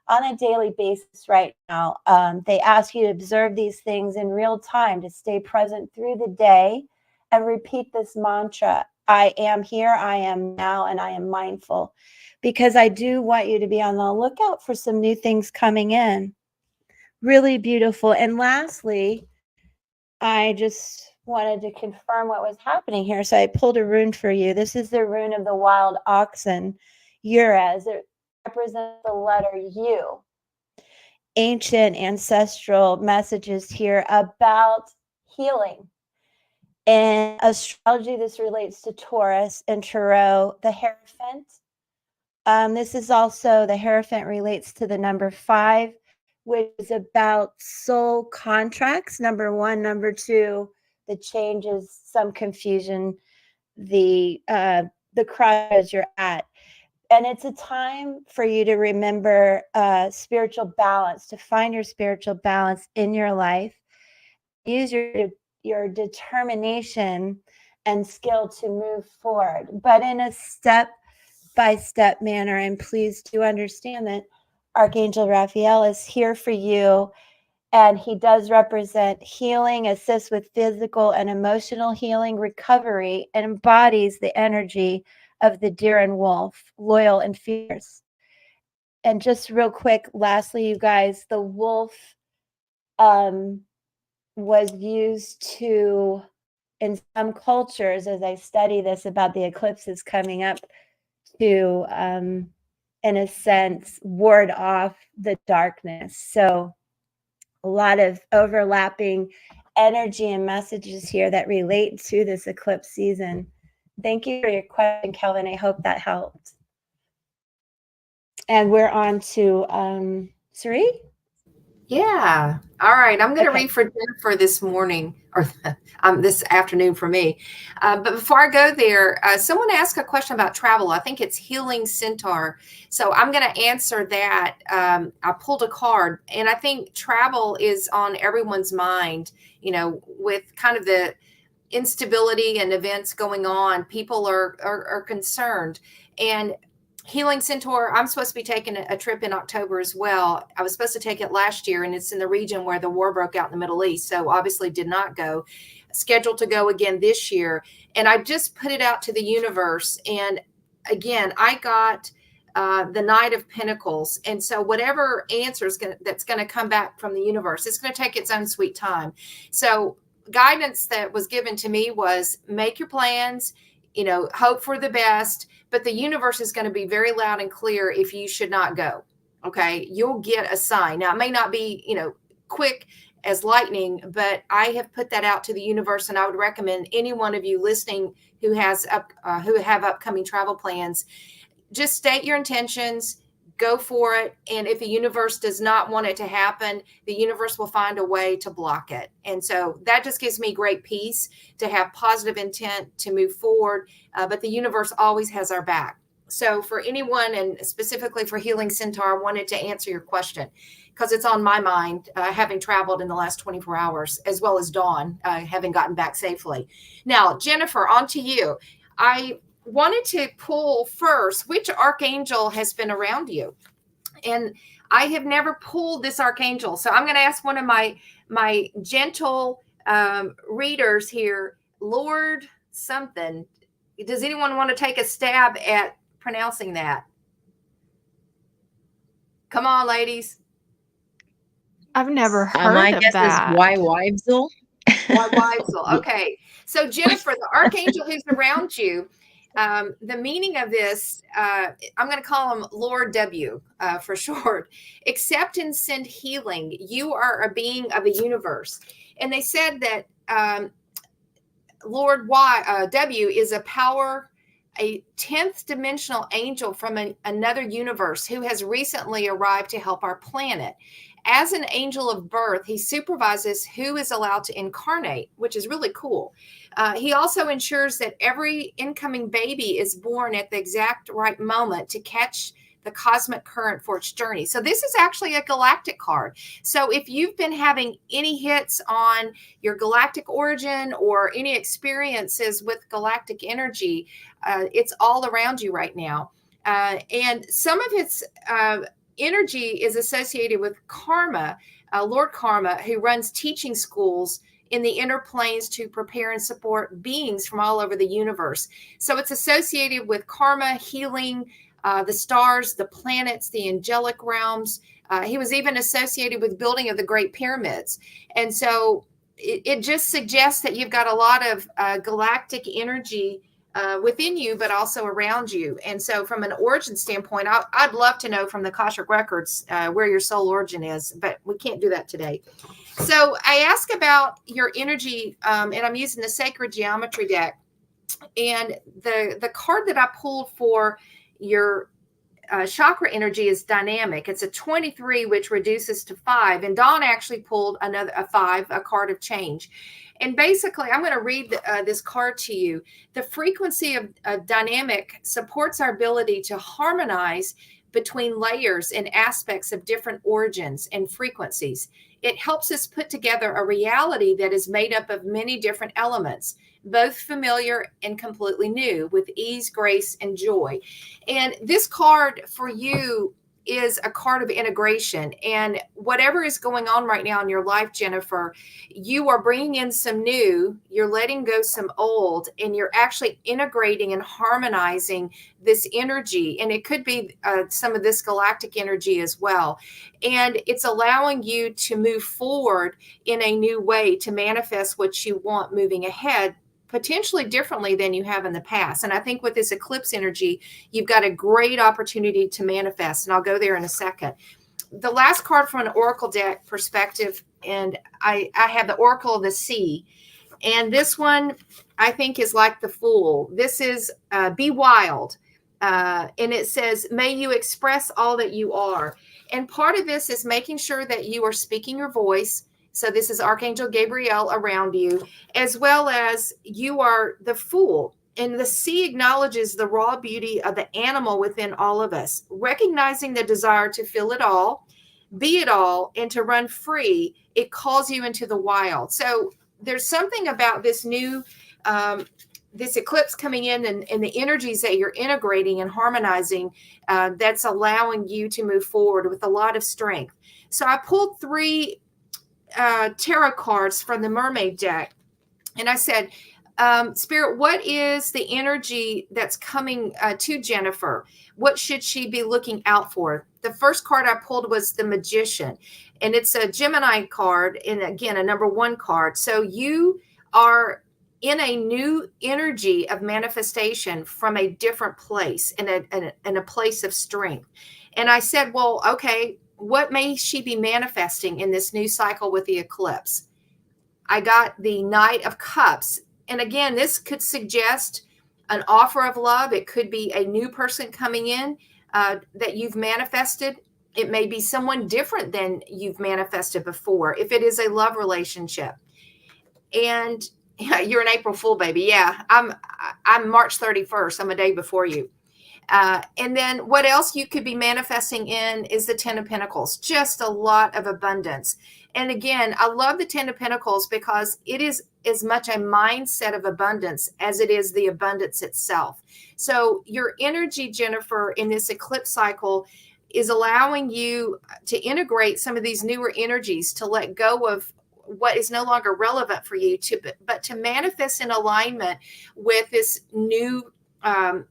on a daily basis right now. They ask you to observe these things in real time, to stay present through the day and repeat this mantra: I am here, I am now, and I am mindful. Because I do want you to be on the lookout for some new things coming in. Really beautiful. And lastly, I just wanted to confirm what was happening here. So I pulled a rune for you. This is the rune of the wild oxen, Urez. It represents the letter U. Ancient ancestral messages here about healing. In astrology, this relates to Taurus and Tarot, the Hierophant. This is also, the Hierophant relates to the number 5, which is about soul contracts. Number 1, number 2, the changes, some confusion, the crossroads you're at. And it's a time for you to remember spiritual balance, to find your spiritual balance in your life. Use your determination and skill to move forward, but in a step-by-step manner. And please do understand that Archangel Raphael is here for you, and he does represent healing, assists with physical and emotional healing, recovery, and embodies the energy of the deer and wolf, loyal and fierce. And just real quick, lastly, you guys, the wolf was used to, in some cultures, as I study this about the eclipses coming up, to, in a sense, ward off the darkness. So a lot of overlapping energy and messages here that relate to this eclipse season. Thank you for your question, Kelvin. I hope that helped. And we're on to Sari. Yeah. All right. I'm going to Okay. read for Jennifer this morning, or this afternoon for me. But before I go there, someone asked a question about travel. I think it's Healing Centaur. So I'm going to answer that. I pulled a card, and I think travel is on everyone's mind, with kind of the instability and events going on. People are concerned. And Healing Centaur, I'm supposed to be taking a trip in October as well. I was supposed to take it last year, and it's in the region where the war broke out in the Middle East. So obviously did not go. Scheduled to go again this year. And I just put it out to the universe. And again, I got the Knight of Pentacles. And so whatever answer that's going to come back from the universe, it's going to take its own sweet time. So guidance that was given to me was make your plans, hope for the best, but the universe is going to be very loud and clear if you should not go. Okay. You'll get a sign. Now, it may not be, quick as lightning, but I have put that out to the universe, and I would recommend any one of you listening who have upcoming travel plans, just state your intentions, go for it. And if the universe does not want it to happen, the universe will find a way to block it. And so that just gives me great peace to have positive intent to move forward. But the universe always has our back. So for anyone, and specifically for Healing Centaur, I wanted to answer your question because it's on my mind, having traveled in the last 24 hours, as well as Dawn, having gotten back safely. Now, Jennifer, on to you. I wanted to pull first, which archangel has been around you? And I have never pulled this archangel. So I'm going to ask one of my gentle readers here, Lord something. Does anyone want to take a stab at pronouncing that? Come on, ladies. I've never heard My of guess that. is why Wivesel. Why Weisel? Okay. So Jennifer, the archangel who's around you, the meaning of this, I'm going to call him Lord W for short. Accept and send healing. You are a being of the universe. And they said that Lord W is a power, a 10th dimensional angel from another universe who has recently arrived to help our planet. As an angel of birth, he supervises who is allowed to incarnate, which is really cool. He also ensures that every incoming baby is born at the exact right moment to catch the cosmic current for its journey. So this is actually a galactic card. So if you've been having any hits on your galactic origin or any experiences with galactic energy, it's all around you right now. And some of its energy is associated with Karma, Lord Karma, who runs teaching schools in the inner planes to prepare and support beings from all over the universe. So it's associated with karma, healing, the stars, the planets, the angelic realms. He was even associated with building of the Great Pyramids. And so it just suggests that you've got a lot of galactic energy within you, but also around you. And so from an origin standpoint, I'd love to know from the Akashic Records where your soul origin is, but we can't do that today. So I ask about your energy, and I'm using the Sacred Geometry deck. And the card that I pulled for your chakra energy is dynamic. It's a 23, which reduces to 5. And Dawn actually pulled a 5, a card of change. And basically, I'm going to read this card to you. The frequency of dynamic supports our ability to harmonize between layers and aspects of different origins and frequencies. It helps us put together a reality that is made up of many different elements, both familiar and completely new, with ease, grace, and joy. And this card for you is a card of integration. And whatever is going on right now in your life, Jennifer, you are bringing in some new, you're letting go some old, and you're actually integrating and harmonizing this energy. And it could be some of this galactic energy as well. And it's allowing you to move forward in a new way to manifest what you want moving ahead, potentially differently than you have in the past. And I think with this eclipse energy, you've got a great opportunity to manifest. And I'll go there in a second. The last card from an Oracle deck perspective, and I have the Oracle of the Sea. And this one, I think, is like the Fool. This is be wild. And it says, may you express all that you are. And part of this is making sure that you are speaking your voice. So this is Archangel Gabriel around you, as well as you are the Fool. And the sea acknowledges the raw beauty of the animal within all of us, recognizing the desire to feel it all, be it all, and to run free. It calls you into the wild. So there's something about this new, this eclipse coming in and the energies that you're integrating and harmonizing that's allowing you to move forward with a lot of strength. So I pulled 3 tarot cards from the Mermaid deck. And I said, Spirit, what is the energy that's coming to Jennifer? What should she be looking out for? The first card I pulled was the Magician, and it's a Gemini card, and again, a number 1 card. So you are in a new energy of manifestation from a different place, in a place of strength. And I said, well, okay, what may she be manifesting in this new cycle with the eclipse? I got the Knight of Cups. And again, this could suggest an offer of love. It could be a new person coming in that you've manifested. It may be someone different than you've manifested before, if it is a love relationship. And yeah, you're an April Fool, baby. Yeah, I'm March 31st. I'm a day before you. And then what else you could be manifesting in is the 10 of Pentacles, just a lot of abundance. And again, I love the 10 of Pentacles because it is as much a mindset of abundance as it is the abundance itself. So your energy, Jennifer, in this eclipse cycle is allowing you to integrate some of these newer energies, to let go of what is no longer relevant for you, but to manifest in alignment with this new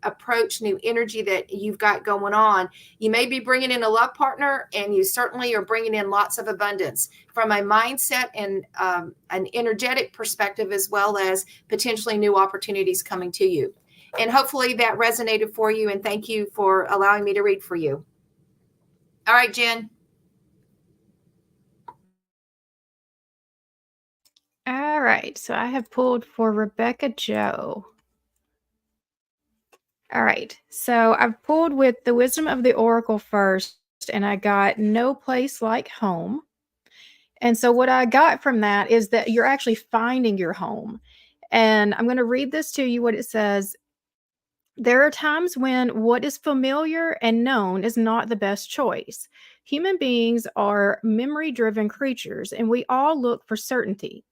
approach, new energy that you've got going on. You may be bringing in a love partner, and you certainly are bringing in lots of abundance from a mindset and an energetic perspective, as well as potentially new opportunities coming to you. And hopefully that resonated for you, and thank you for allowing me to read for you. All right, Jen. All right, so I have pulled for Rebecca Joe. All right, so I've pulled with the Wisdom of the Oracle first, and I got No Place Like Home. And so what I got from that is that you're actually finding your home. And I'm going to read this to you, what it says. There are times when what is familiar and known is not the best choice. Human beings are memory-driven creatures, and we all look for certainty,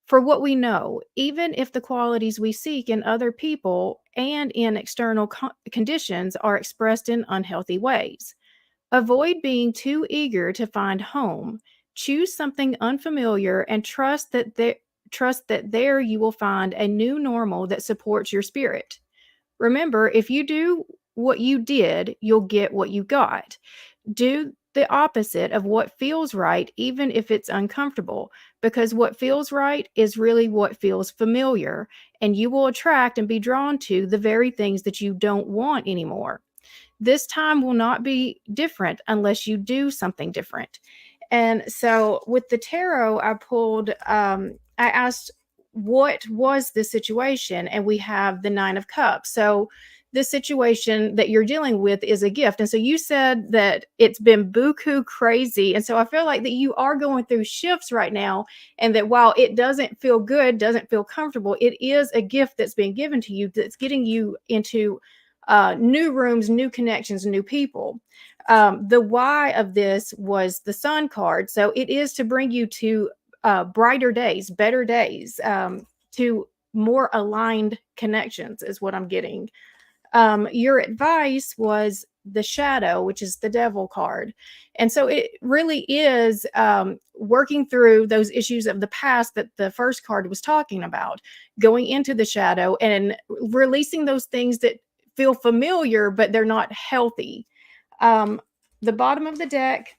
for what we know, even if the qualities we seek in other people and in external conditions are expressed in unhealthy ways. Avoid being too eager to find home. Choose something unfamiliar and trust that there you will find a new normal that supports your spirit. Remember, if you do what you did, you'll get what you got. Do the opposite of what feels right, even if it's uncomfortable, because what feels right is really what feels familiar, and you will attract and be drawn to the very things that you don't want anymore. This time will not be different unless you do something different. And so with the tarot, I pulled, I asked, what was the situation? And we have the 9 of Cups. So the situation that you're dealing with is a gift. And so you said that it's been buku crazy. And so I feel like that you are going through shifts right now, and that while it doesn't feel good, doesn't feel comfortable, it is a gift that's being given to you that's getting you into new rooms, new connections, new people. The why of this was the Sun card. So it is to bring you to brighter days, better days, to more aligned connections is what I'm getting. Your advice was the Shadow, which is the Devil card. And so it really is working through those issues of the past that the first card was talking about, going into the shadow and releasing those things that feel familiar, but they're not healthy. The bottom of the deck,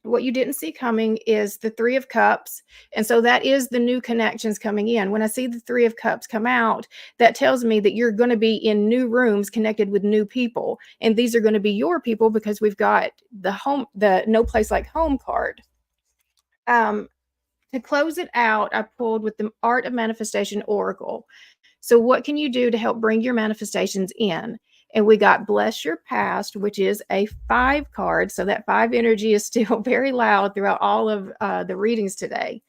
what you didn't see coming is the 3 of Cups. And so that is the new connections coming in. When I see the 3 of Cups come out, that tells me that you're going to be in new rooms connected with new people. And these are going to be your people because we've got the No Place Like Home card. To close it out, I pulled with the Art of Manifestation Oracle. So what can you do to help bring your manifestations in? And we got Bless Your Past, which is a 5 card. So that 5 energy is still very loud throughout all of the readings today.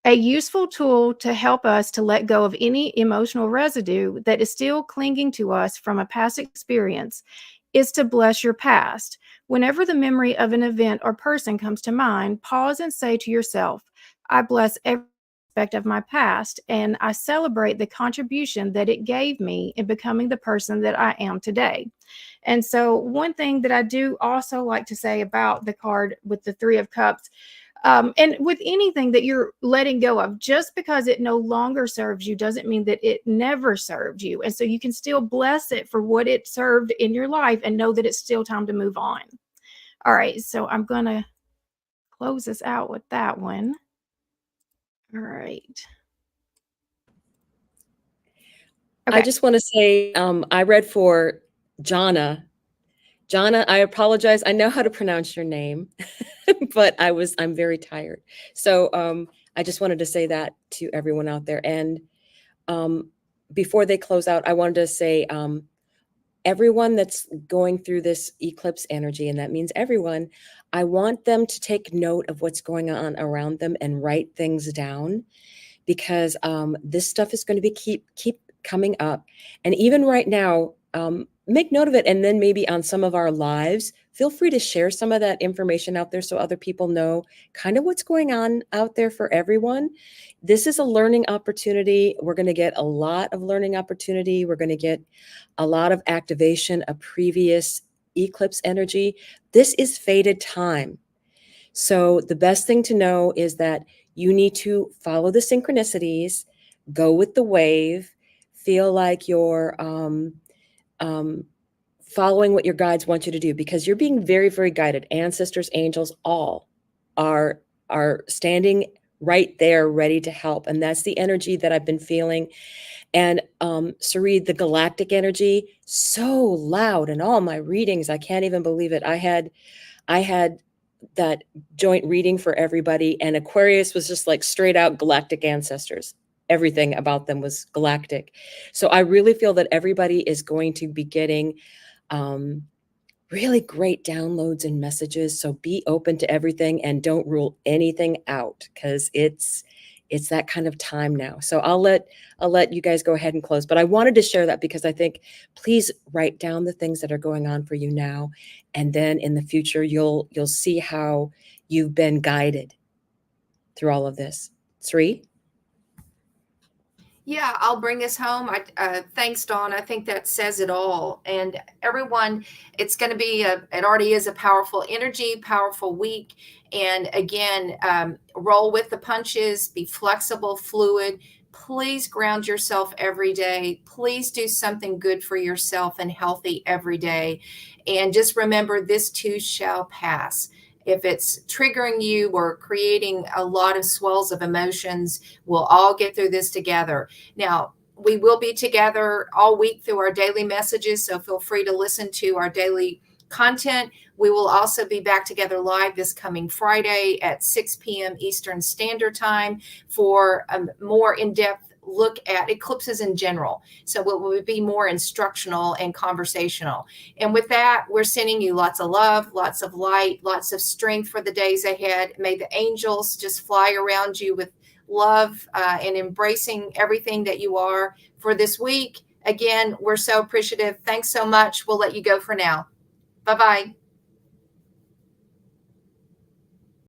A useful tool to help us to let go of any emotional residue that is still clinging to us from a past experience is to bless your past. Whenever the memory of an event or person comes to mind, pause and say to yourself, I bless every aspect of my past, and I celebrate the contribution that it gave me in becoming the person that I am today. And so one thing that I do also like to say about the card with the 3 of Cups, And with anything that you're letting go of, just because it no longer serves you doesn't mean that it never served you. And so you can still bless it for what it served in your life and know that it's still time to move on. All right, so I'm going to close this out with that one. All right. I just want to say, I read for Jana. Jana, I apologize. I know how to pronounce your name, but I'm very tired. So I just wanted to say that to everyone out there. And before they close out, I wanted to say, everyone that's going through this eclipse energy, and that means everyone, I want them to take note of what's going on around them and write things down, because this stuff is going to be keep coming up. And even right now, make note of it. And then maybe on some of our lives, feel free to share some of that information out there so other people know kind of what's going on out there for everyone. This is a learning opportunity. We're going to get a lot of learning opportunity. We're going to get a lot of activation of previous eclipse energy. This is fated time. So the best thing to know is that you need to follow the synchronicities, go with the wave, feel like you're following what your guides want you to do, because you're being very, very guided. Ancestors, angels, all are standing right there ready to help. And that's the energy that I've been feeling. And Sareed, the galactic energy, so loud in all my readings. I can't even believe it. I had that joint reading for everybody, and Aquarius was just like straight out galactic ancestors. Everything about them was galactic. So I really feel that everybody is going to be getting really great downloads and messages. So be open to everything and don't rule anything out, because it's that kind of time now. So I'll let you guys go ahead and close, but I wanted to share that because I think, please write down the things that are going on for you now, and then in the future you'll see how you've been guided through all of this. Sri? Yeah, I'll bring us home. Thanks, Dawn. I think that says it all. And everyone, it's going to be it already is a powerful energy, powerful week. And again, roll with the punches, be flexible, fluid. Please ground yourself every day. Please do something good for yourself and healthy every day. And just remember, this too shall pass. If it's triggering you or creating a lot of swells of emotions, we'll all get through this together. Now, we will be together all week through our daily messages, so feel free to listen to our daily content. We will also be back together live this coming Friday at 6 p.m. Eastern Standard Time for a more in-depth look at eclipses in general. So it will be more instructional and conversational. And with that, we're sending you lots of love, lots of light, lots of strength for the days ahead. May the angels just fly around you with love and embracing everything that you are for this week. Again, we're so appreciative. Thanks so much. We'll let you go for now. Bye-bye.